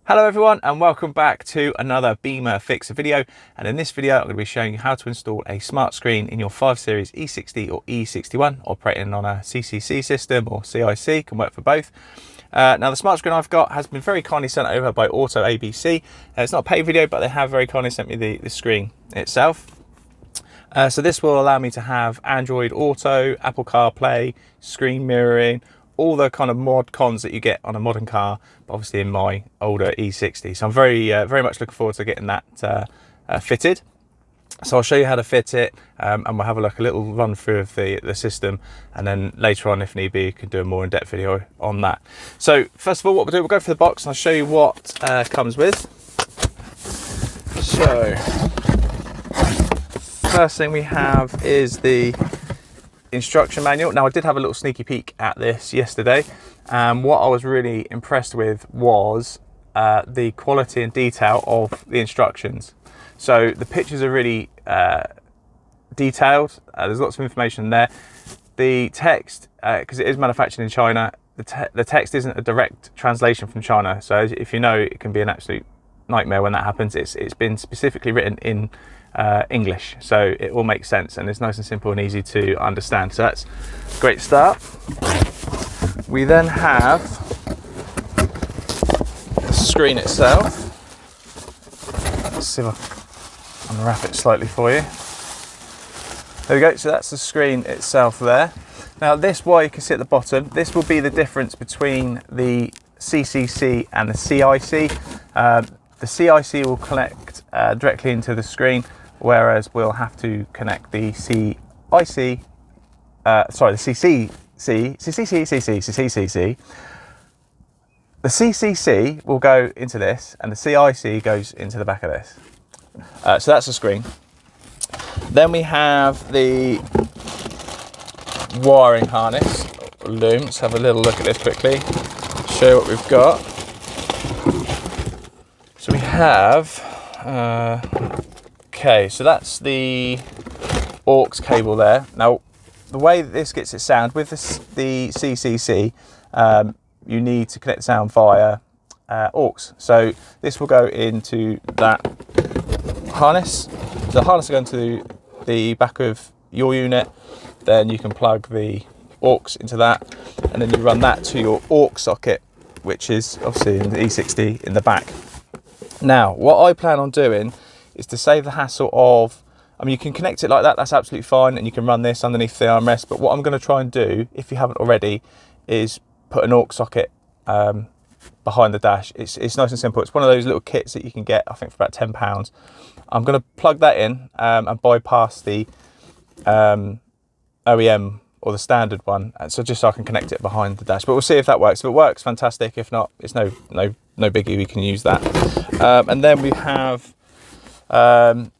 Hello everyone and welcome back to another Bimmer Fixer video, and in this video I'm going to be showing you how to install a smart screen in your 5 Series E60 or E61 operating on a CCC system or CIC, can work for both. Now the smart screen I've got has been very kindly sent over by Autoabc. It's not a paid video, but they have very kindly sent me the screen itself. So this will allow me to have Android Auto, Apple CarPlay, screen mirroring, all the kind of mod cons that you get on a modern car, but obviously in my older E60. So I'm very much looking forward to getting that fitted. So I'll show you how to fit it, and we'll have a little run through of the system, and then later on, if need be, you can do a more in-depth video on that. So first of all, what we'll do, we'll go for the box and I'll show you what comes with. So first thing we have is the instruction manual. Now I did have a little sneaky peek at this yesterday, and what I was really impressed with was the quality and detail of the instructions. So the pictures are really detailed. There's lots of information there. The text, because it is manufactured in China, the text isn't a direct translation from China. So if you know, it can be an absolute nightmare when that happens. It's been specifically written in English, so it all makes sense and it's nice and simple and easy to understand. So that's a great start. We then have the screen itself. Let's see if I can unwrap it slightly for you. There we go. So that's the screen itself there. Now this wire you can see at the bottom, this will be the difference between the CCC and the CIC. The CIC will connect directly into the screen, whereas we'll have to connect the CCC, The CCC will go into this, and the CIC goes into the back of this. So that's the screen. Then we have the wiring harness, loom. Let's have a little look at this quickly, show you what we've got. So we have, okay, so that's the aux cable there. Now, the way this gets its sound, with the CCC, you need to connect the sound via aux. So this will go into that harness. The harness will go into the back of your unit, then you can plug the aux into that, and then you run that to your aux socket, which is obviously in the E60 in the back. Now, what I plan on doing is to save the hassle of, I mean, you can connect it like that, that's absolutely fine, and you can run this underneath the armrest, but what I'm going to try and do, if you haven't already, is put an aux socket behind the dash. It's nice and simple. It's one of those little kits that you can get, I think, for about £10. I'm going to plug that in and bypass the OEM or the standard one, and so just so I can connect it behind the dash. But we'll see if that works. If it works, fantastic. If not, it's no biggie. We can use that. And then we have the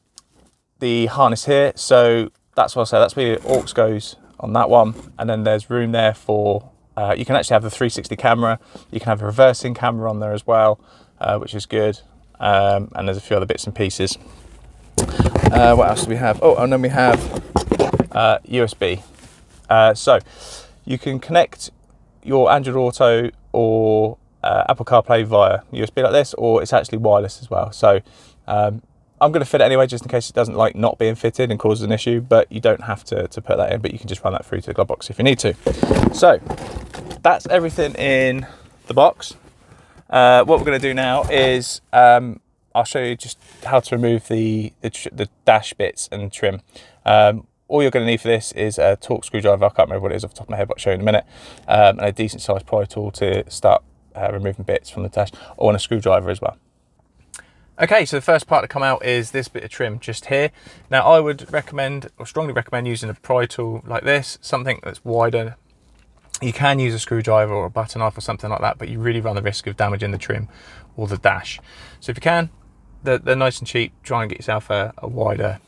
harness here. So that's what I'll say. That's where the aux goes on that one. And then there's room there for, you can actually have the 360 camera. You can have a reversing camera on there as well, which is good. And there's a few other bits and pieces. What else do we have? Oh, and then we have USB. So you can connect your Android Auto or Apple CarPlay via USB like this, or it's actually wireless as well. So I'm going to fit it anyway, just in case it doesn't like not being fitted and causes an issue, but you don't have to put that in, but you can just run that through to the glove box if you need to. So that's everything in the box. What we're going to do now is I'll show you just how to remove the dash bits and trim. All you're going to need for this is a torque screwdriver. I can't remember what it is off the top of my head, but I'll show you in a minute. And a decent sized pry tool to start removing bits from the dash, or a screwdriver as well. Okay, so the first part to come out is this bit of trim just here. Now I would recommend, or strongly recommend, using a pry tool like this, something that's wider. You can use a screwdriver or a butter knife or something like that, but you really run the risk of damaging the trim or the dash. So if you can, they're nice and cheap. Try and get yourself a wider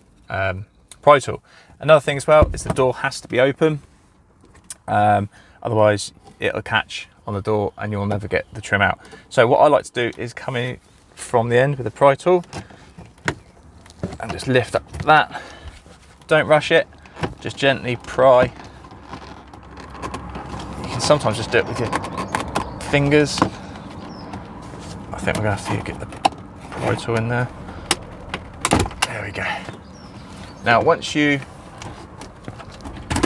pry tool. Another thing as well is the door has to be open, otherwise it'll catch on the door and you'll never get the trim out. So what I like to do is come in from the end with a pry tool and just lift up that. Don't rush it, just gently pry. You can sometimes just do it with your fingers. I think we're going to have to get the pry tool in there. There we go. Now once you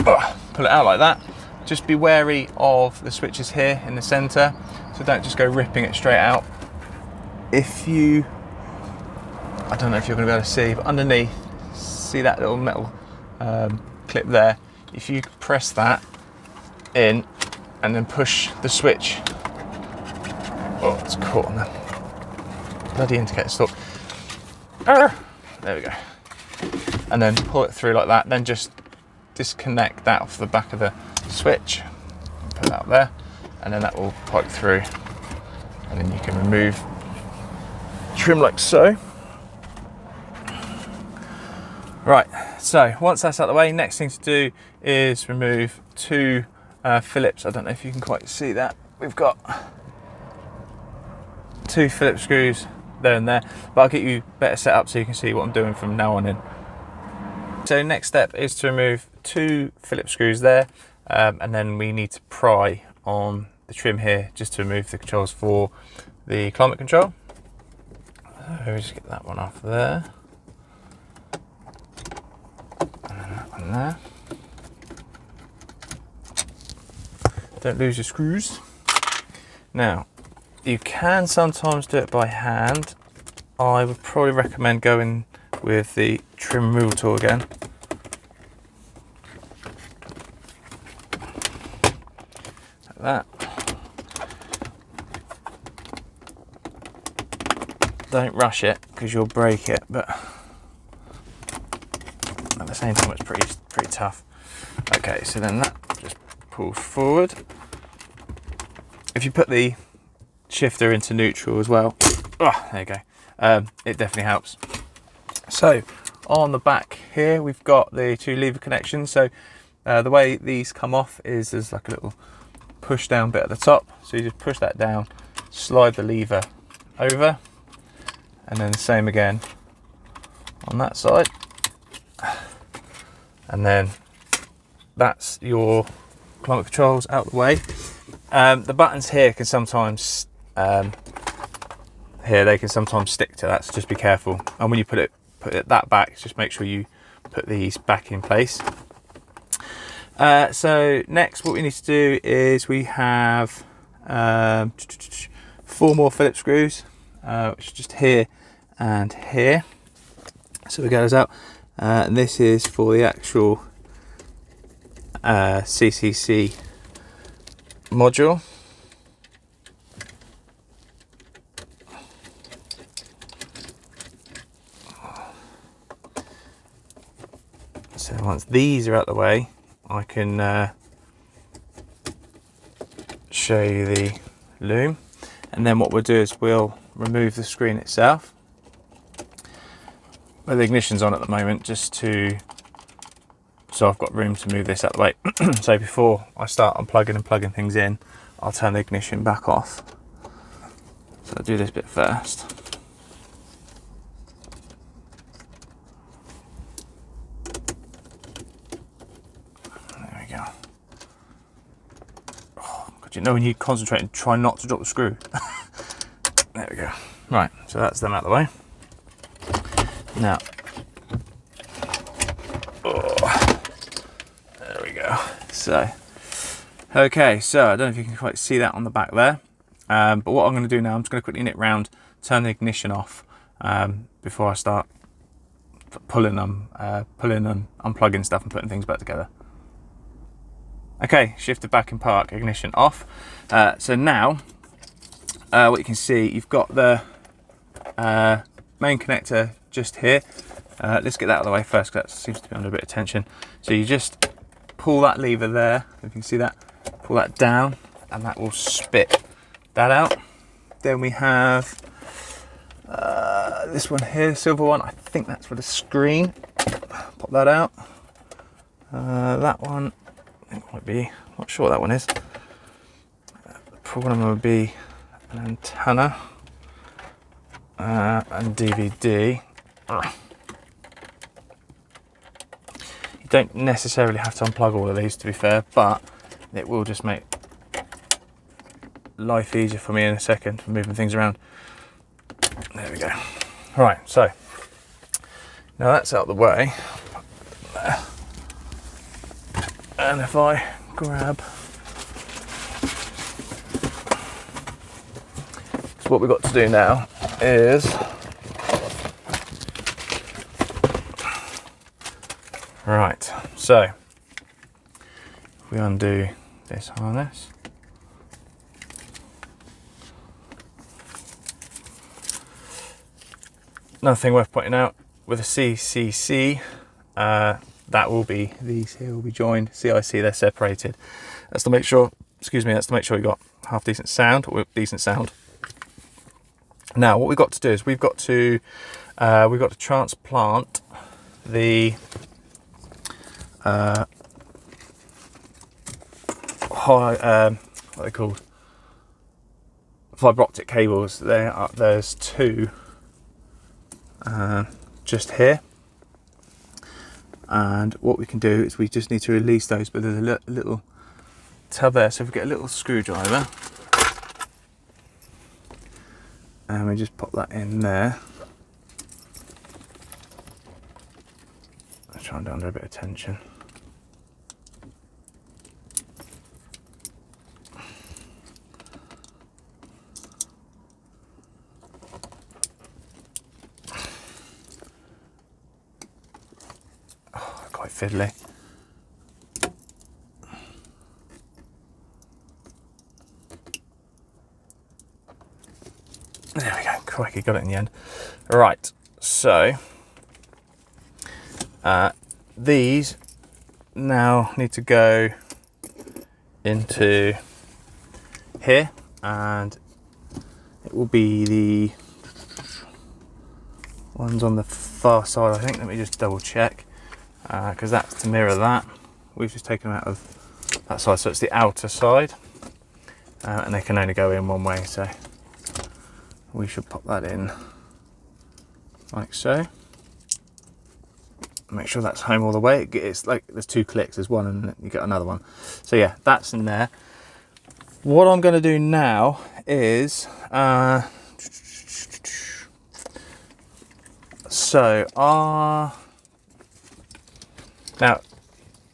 pull it out like that, just be wary of the switches here in the center, so don't just go ripping it straight out. If you, I don't know if you're going to be able to see, but underneath, see that little metal clip there? If you press that in and then push the switch, oh, it's caught on the bloody indicator stalk. There we go. And then pull it through like that, then just disconnect that off the back of the switch, put that up there, and then that will poke through, and then you can remove trim like so. Right, so once that's out of the way, next thing to do is remove two Phillips. I don't know if you can quite see that. We've got two Phillips screws there and there, but I'll get you better set up so you can see what I'm doing from now on in. So next step is to remove two Phillips screws there, and then we need to pry on the trim here just to remove the controls for the climate control. So we just get that one off there. And then that one there. Don't lose your screws. Now, you can sometimes do it by hand. I would probably recommend going with the trim removal tool again. Like that. Don't rush it because you'll break it, but at the same time it's pretty tough. Okay, so then that just pulls forward. If you put the shifter into neutral as well, oh, there you go, it definitely helps. So on the back here we've got the two lever connections. So the way these come off is there's like a little push down bit at the top, so you just push that down, slide the lever over, and then the same again on that side, and then that's your climate controls out the way. The buttons here can sometimes they can sometimes stick to that, so just be careful. And when you put it that back, just make sure you put these back in place. So next what we need to do is we have 4 more Phillips screws, which is just here and here. So we get those out, and this is for the actual CCC module. So once these are out of the way, I can show you the loom, and then what we'll do is we'll remove the screen itself. But the ignition's on at the moment, so I've got room to move this out of the way. So before I start unplugging and plugging things in, I'll turn the ignition back off. So I'll do this bit first. There we go. Oh, God, you know when you concentrate and try not to drop the screw. There we go. Right, so that's them out of the way. Now, there we go. So, okay, so I don't know if you can quite see that on the back there, but what I'm going to do now, I'm just going to quickly nip round, turn the ignition off before I start pulling and unplugging stuff and putting things back together. Okay, shifted back in park, ignition off. So now, what you can see, you've got the main connector just here. Let's get that out of the way first, because that seems to be under a bit of tension. So you just pull that lever there, if you can see that, pull that down, and that will spit that out. Then we have this one here, silver one. I think that's for the screen. Pop that out. That one, I think might be, not sure what that one is. Probably one would be an antenna and DVD. You don't necessarily have to unplug all of these, to be fair, but it will just make life easier for me in a second for moving things around. There we go. Right, so now that's out of the way. And if I grab, so what we've got to do now is, right, so if we undo this harness, another thing worth pointing out with a CCC, that will be, these here will be joined, CIC, they're separated. That's to make sure, excuse me, that's to make sure you got half decent sound, or decent sound. Now what we've got to do is we've got to transplant the what are they called? Fibre optic cables. There's two just here, and what we can do is we just need to release those, but there's a little tab there, so if we get a little screwdriver and we just pop that in there. Let's try and do under a bit of tension. Quite fiddly. There we go, crikey, got it in the end. Right, so these now need to go into here, and it will be the ones on the far side, I think. Let me just double check, because that's to mirror that. We've just taken them out of that side, so it's the outer side, and they can only go in one way, so we should pop that in like so. Make sure that's home all the way. It's like there's two clicks, there's one and you get another one. So yeah, that's in there. What I'm going to do now is now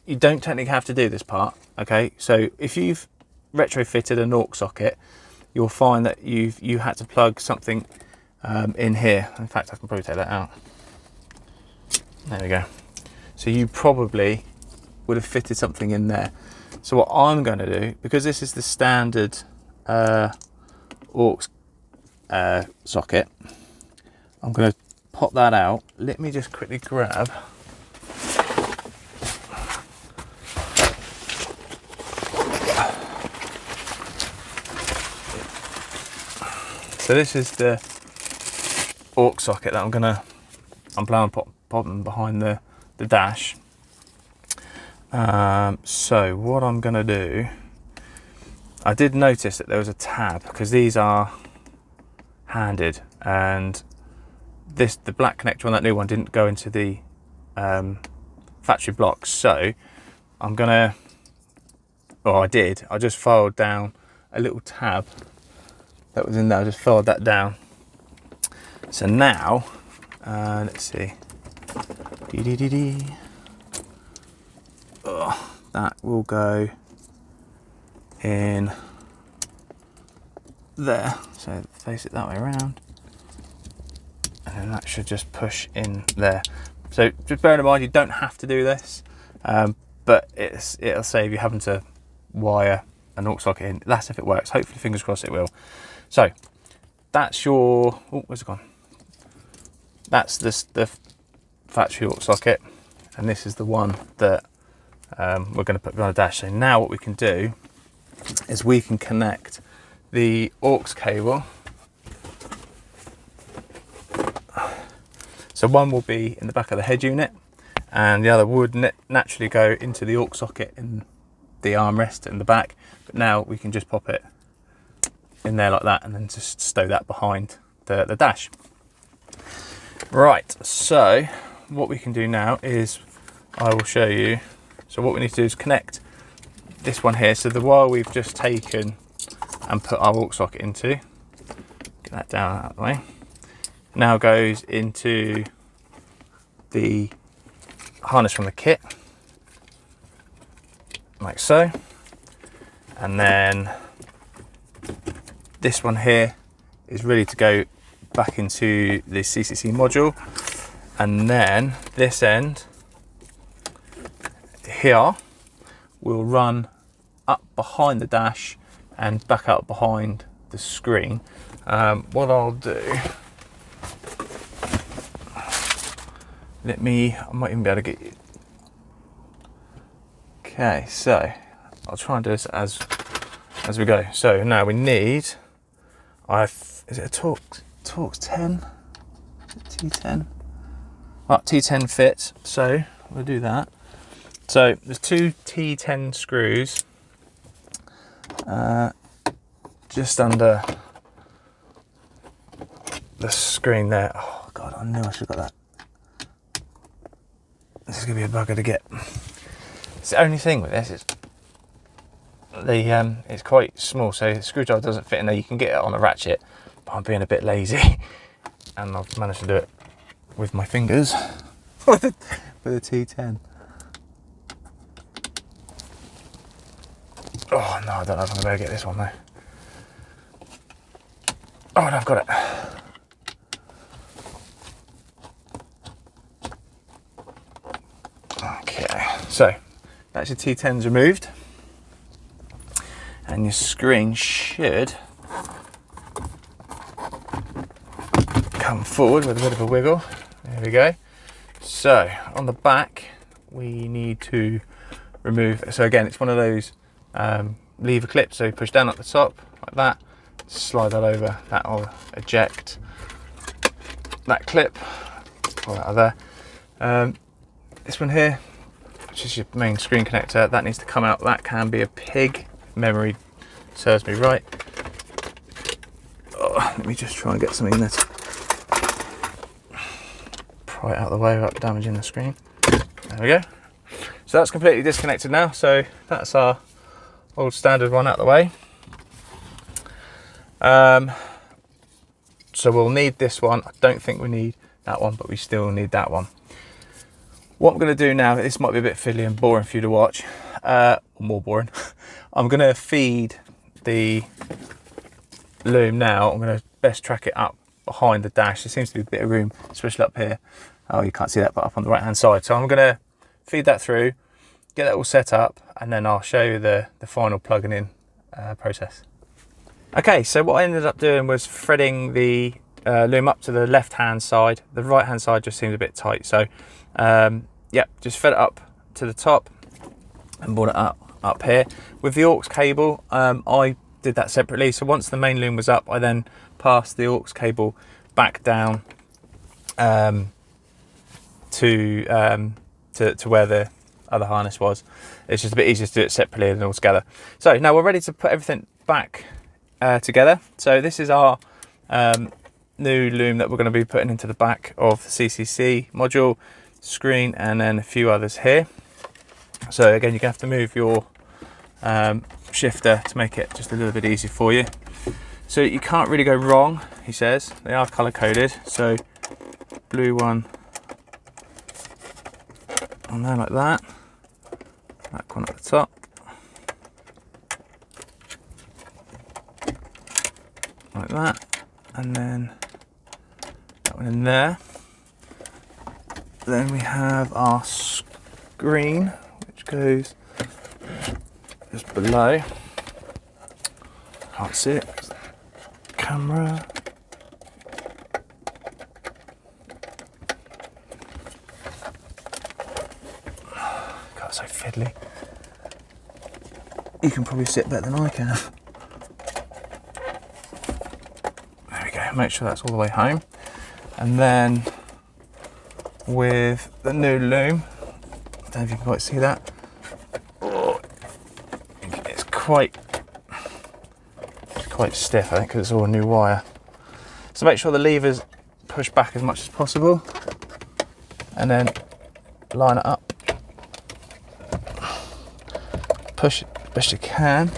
you don't technically have to do this part, okay? So if you've retrofitted an aux socket, you'll find that you had to plug something in here. In fact, I can probably take that out. There we go. So you probably would have fitted something in there. So what I'm going to do, because this is the standard aux socket, I'm going to pop that out. Let me just quickly grab so this is the aux socket that I'm planning on popping behind the dash. So what I'm going to do, I did notice that there was a tab, because these are handed, and the black connector on that new one didn't go into the factory blocks. So I'm gonna, I just filed down a little tab that was in there. I just filed that down. So now let's see, that will go in there, so face it that way around, and then that should just push in there. So just bearing in mind, you don't have to do this, but it'll save you having to wire an aux socket in. That's if it works. Hopefully, fingers crossed, it will. So that's your, where's it gone? That's the factory aux socket, and this is the one that we're going to put behind the dash. So now what we can do is we can connect the aux cable. So one will be in the back of the head unit, and the other would naturally go into the aux socket in the armrest in the back. But now we can just pop it in there like that, and then just stow that behind the dash. Right, so what we can do now is I will show you. So what we need to do is connect this one here. So the wire we've just taken and put our aux socket into, get that down out of the way, now goes into the harness from the kit, like so. And then this one here is ready to go back into the CCC module. And then this end here will run up behind the dash and back out behind the screen. What I'll do, I might even be able to get you. Okay, so I'll try and do this as we go. So now we need, is it a Torx 10? T10? Right, T10 fits, so we'll do that. So there's two T10 screws just under the screen there. Oh God, I knew I should have got that. This is gonna be a bugger to get. It's the only thing with this is it's quite small, so the screwdriver doesn't fit in there. You can get it on a ratchet, but I'm being a bit lazy, and I've managed to do it with my fingers with a T10. Oh no, I don't know if I'm gonna be able to get this one though. Oh no, I've got it. Okay, so that's your T10s removed, and your screen should come forward with a bit of a wiggle. There we go. So on the back we need to remove, so again it's one of those lever clips, so you push down at the top like that, slide that over, that'll eject that clip, pull that out of there. This one here, which is your main screen connector, that needs to come out. That can be a pig, if memory serves me right. Oh, let me just try and get something in there to pry it out of the way without damaging the screen. There we go. So that's completely disconnected now, so that's our old standard one out of the way. So we'll need this one. I don't think we need that one, but we still need that one. What I'm going to do now, this might be a bit fiddly and boring for you to watch, more boring. I'm going to feed the loom now. I'm going to best track it up behind the dash. There seems to be a bit of room, especially up here. Oh, you can't see that, but up on the right hand side. So I'm going to feed that through, get that all set up, and then I'll show you the final plugging in process. Okay, so what I ended up doing was threading the loom up to the left hand side. The right hand side just seems a bit tight, so yeah, just fed it up to the top and brought it up here. With the aux cable, I did that separately. So once the main loom was up, I then passed the aux cable back down to where the other harness was. It's just a bit easier to do it separately than all together. So now we're ready to put everything back together. So this is our new loom that we're going to be putting into the back of the CCC module, screen, and then a few others here. So again, you're going to have to move your shifter to make it just a little bit easier for you. So you can't really go wrong, he says. They are color coded, so blue one on there like that, black one at the top, like that, and then that one in there. Then we have our screen, which goes just below. Can't see it. Camera. God, it's so fiddly. You can probably sit better than I can. There we go. Make sure that's all the way home. And then with the new loom, I don't know if you can quite see that. Oh, it's quite stiff, I think, because it's all a new wire. So make sure the levers push back as much as possible, and then line it up. Push it as best you can.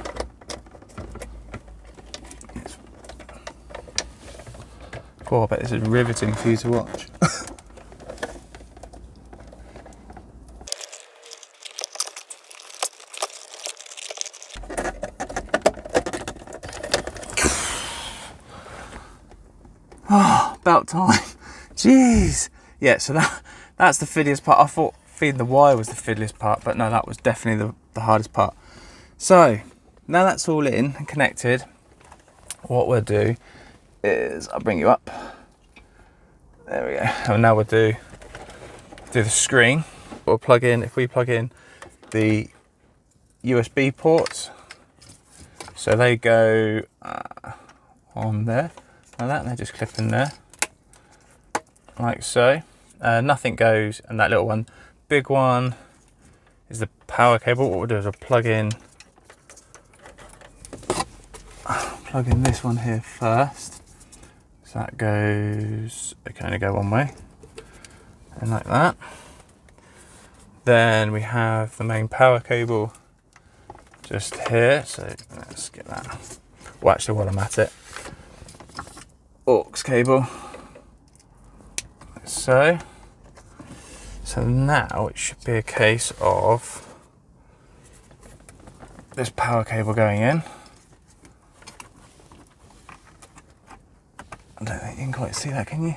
Oh, I bet this is riveting for you to watch. Oh, about time. Jeez. Yeah, so that's the fiddliest part. I thought feeding the wire was the fiddliest part, but no, that was definitely the hardest part. So now that's all in and connected, what we'll do is I'll bring you up. There we go. And now we'll do the screen. We'll plug in, if we plug in the USB ports, so they go on there like that, and they just clip in there like so. Nothing goes, and that little one, big one is the power cable. What we'll do is I'll plug in this one here first. So that goes, it can only go one way, and like that. Then we have the main power cable just here. So let's get that. Well, actually, while I'm at it, aux cable. So now it should be a case of this power cable going in. I don't think you can quite see that, can you?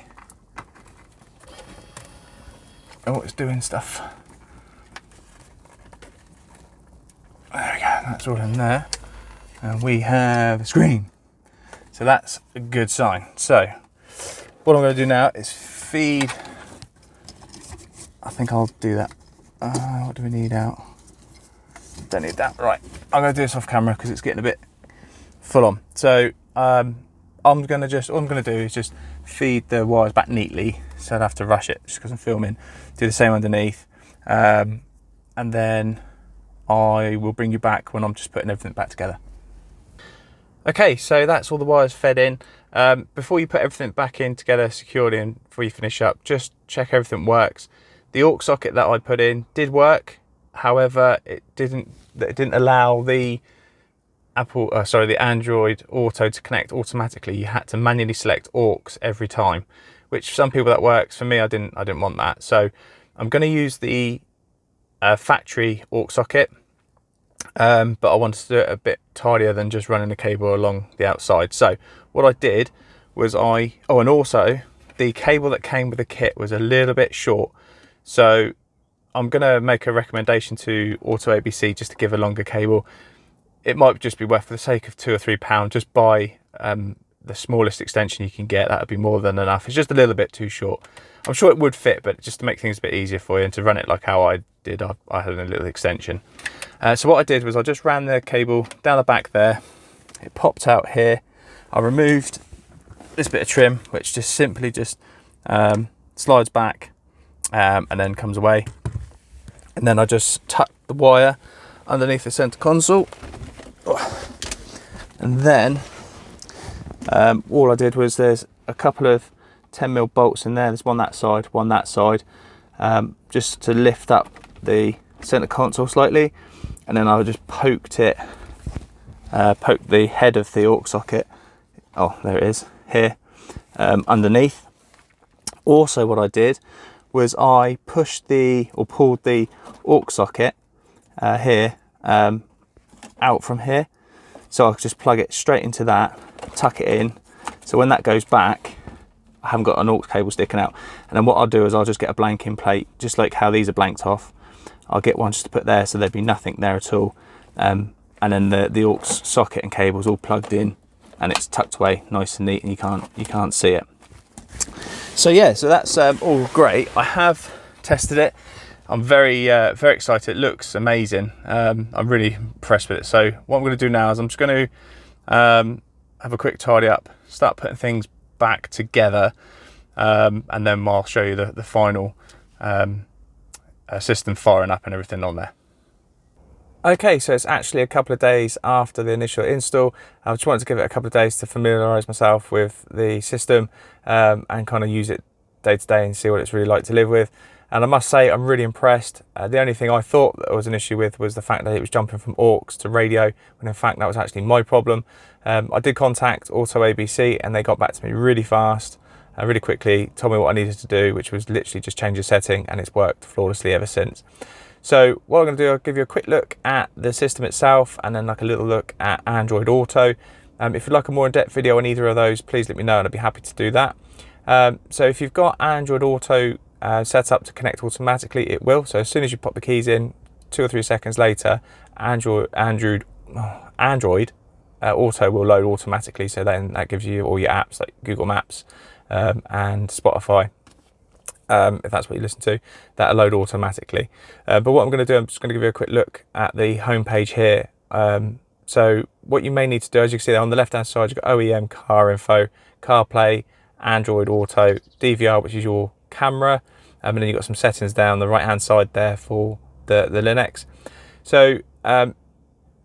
Oh, it's doing stuff. There we go, that's all in there. And we have a screen. So that's a good sign. So what I'm going to do now is feed, I think I'll do that. What do we need out? Don't need that, right. I'm going to do this off camera because it's getting a bit full on. So all I'm going to do is just feed the wires back neatly, so I don't have to rush it just because I'm filming. Do the same underneath, and then I will bring you back when I'm just putting everything back together. Okay, so that's all the wires fed in. Before you put everything back in together securely and before you finish up, just check everything works. The aux socket that I put in did work, however, it didn't allow the the Android Auto to connect automatically. You had to manually select aux every time, which for some people that works. For me, I didn't want that. So I'm going to use the factory aux socket, but I wanted to do it a bit tidier than just running the cable along the outside. So what I did was and also the cable that came with the kit was a little bit short. So I'm going to make a recommendation to Autoabc just to give a longer cable. It might just be worth, for the sake of £2 or £3, just buy the smallest extension you can get. That would be more than enough. It's just a little bit too short. I'm sure it would fit, but just to make things a bit easier for you and to run it like how I did, I had a little extension. So what I did was I just ran the cable down the back there. It popped out here. I removed this bit of trim, which just simply slides back and then comes away. And then I just tucked the wire underneath the center console. And then all I did was, there's a couple of 10mm bolts in there. There's one that side, just to lift up the center console slightly. And then I just poked the head of the aux socket. Oh, there it is, here, underneath. Also what I did was I pulled the aux socket here out from here, so I could just plug it straight into that, tuck it in, so when that goes back I haven't got an aux cable sticking out. And then what I'll do is I'll just get a blanking plate, just like how these are blanked off. I'll get one just to put there so there'd be nothing there at all, and then the aux socket and cables all plugged in and it's tucked away nice and neat, and you can't see it. So yeah, so that's all great. I have tested it. I'm very excited. It looks amazing. I'm really impressed with it. So what I'm going to do now is I'm just going to have a quick tidy up, start putting things back together, and then I'll show you the final system firing up and everything on there. Okay, so it's actually a couple of days after the initial install. I just wanted to give it a couple of days to familiarise myself with the system and kind of use it day to day and see what it's really like to live with. And I must say, I'm really impressed. The only thing I thought that was an issue with was the fact that it was jumping from aux to radio, when in fact that was actually my problem. I did contact Autoabc and they got back to me really fast. really quickly, told me what I needed to do, which was literally just change a setting, and it's worked flawlessly ever since. So what I'm going to do, I'll give you a quick look at the system itself, and then like a little look at Android Auto. If you'd like a more in-depth video on either of those, please let me know and I'd be happy to do that. So if you've got Android Auto set up to connect automatically, it will. So as soon as you pop the keys in, 2 or 3 seconds later, Android Auto will load automatically. So then that gives you all your apps like Google Maps and Spotify. If that's what you listen to, that'll load automatically. But what I'm going to do, I'm just going to give you a quick look at the home page here. So what you may need to do, as you can see there on the left hand side, you've got OEM, car info, CarPlay, Android Auto, DVR, which is your camera, and then you've got some settings down the right hand side there for the Linux. So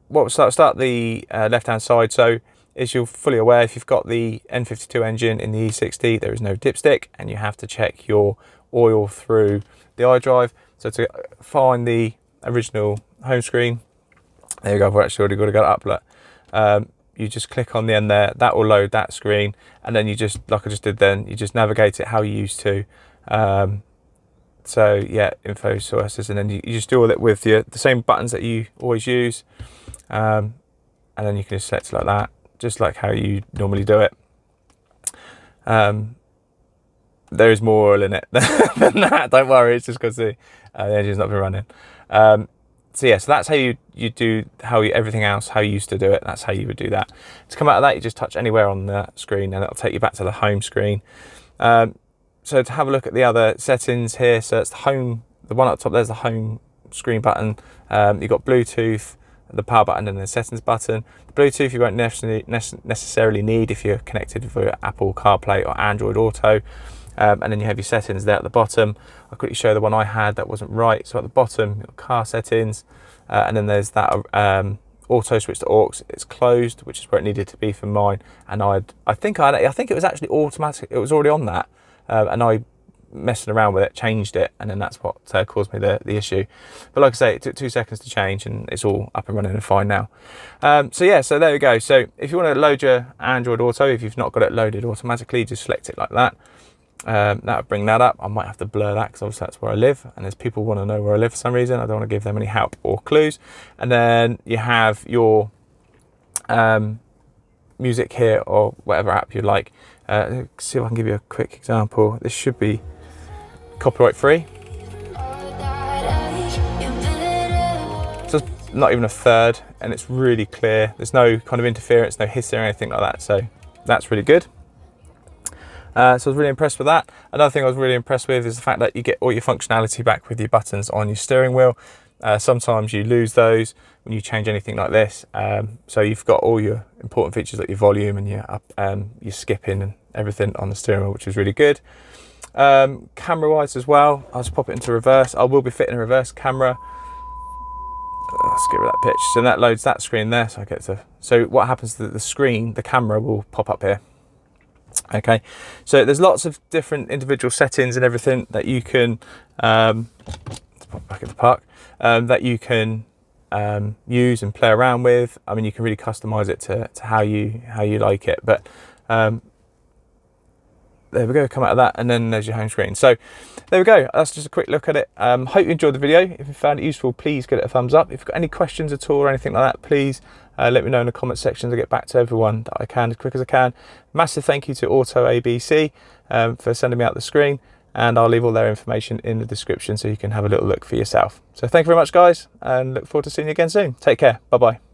we'll start the left hand side. So as you're fully aware, if you've got the N52 engine in the e60, there is no dipstick, and you have to check your oil through the iDrive. So to find the original home screen, there you go, I've actually already got to go up. Look, you just click on the end there, that will load that screen, and then you just, like I just did then, you just navigate it how you used to. So yeah, info sources, and then you just do all that with the same buttons that you always use, and then you can just select like that, just like how you normally do it. There is more oil in it than that, don't worry, it's just because the engine's not been running. So yeah, so that's how you do everything else, how you used to do it. That's how you would do that. To come out of that, you just touch anywhere on the screen and it'll take you back to the home screen. So to have a look at the other settings here, so it's the home, the one at the top there's the home screen button. You've got Bluetooth, the power button, and the settings button. The Bluetooth you won't necessarily need if you're connected with Apple CarPlay or Android Auto. And then you have your settings there at the bottom. I'll quickly show the one I had that wasn't right. So at the bottom, you've got car settings, and then there's that auto switch to aux. It's closed, which is where it needed to be for mine. And I think it was actually automatic. It was already on that, and I messing around with it, changed it, and then that's what caused me the issue. But like I say, it took 2 seconds to change, and it's all up and running and fine now. So yeah, so there we go. So if you want to load your Android Auto, if you've not got it loaded automatically, just select it like that. That would bring that up. I might have to blur that because obviously that's where I live, and as people want to know where I live for some reason, I don't want to give them any help or clues. And then you have your music here, or whatever app you like. See if I can give you a quick example. This should be copyright free. So it's not even a third, and it's really clear. There's no kind of interference, no hissing or anything like that. So that's really good. So I was really impressed with that. Another thing I was really impressed with is the fact that you get all your functionality back with your buttons on your steering wheel. Sometimes you lose those when you change anything like this. So you've got all your important features like your volume and your skipping and everything on the steering wheel, which is really good. Camera wise as well, I'll just pop it into reverse. I will be fitting a reverse camera. Let's get rid of that pitch. So that loads that screen there. So I get to. So what happens to the screen, the camera will pop up here. Okay, so there's lots of different individual settings and everything that you can let's pop back in the park, that you can use and play around with. I mean, you can really customize it to how you like it. But there we go, come out of that, and then there's your home screen. So there we go, that's just a quick look at it. Hope you enjoyed the video. If you found it useful, please give it a thumbs up. If you've got any questions at all or anything like that, please let me know in the comment section to get back to everyone that I can as quick as I can. Massive thank you to Autoabc for sending me out the screen, and I'll leave all their information in the description so you can have a little look for yourself. So thank you very much, guys, and look forward to seeing you again soon. Take care, bye bye.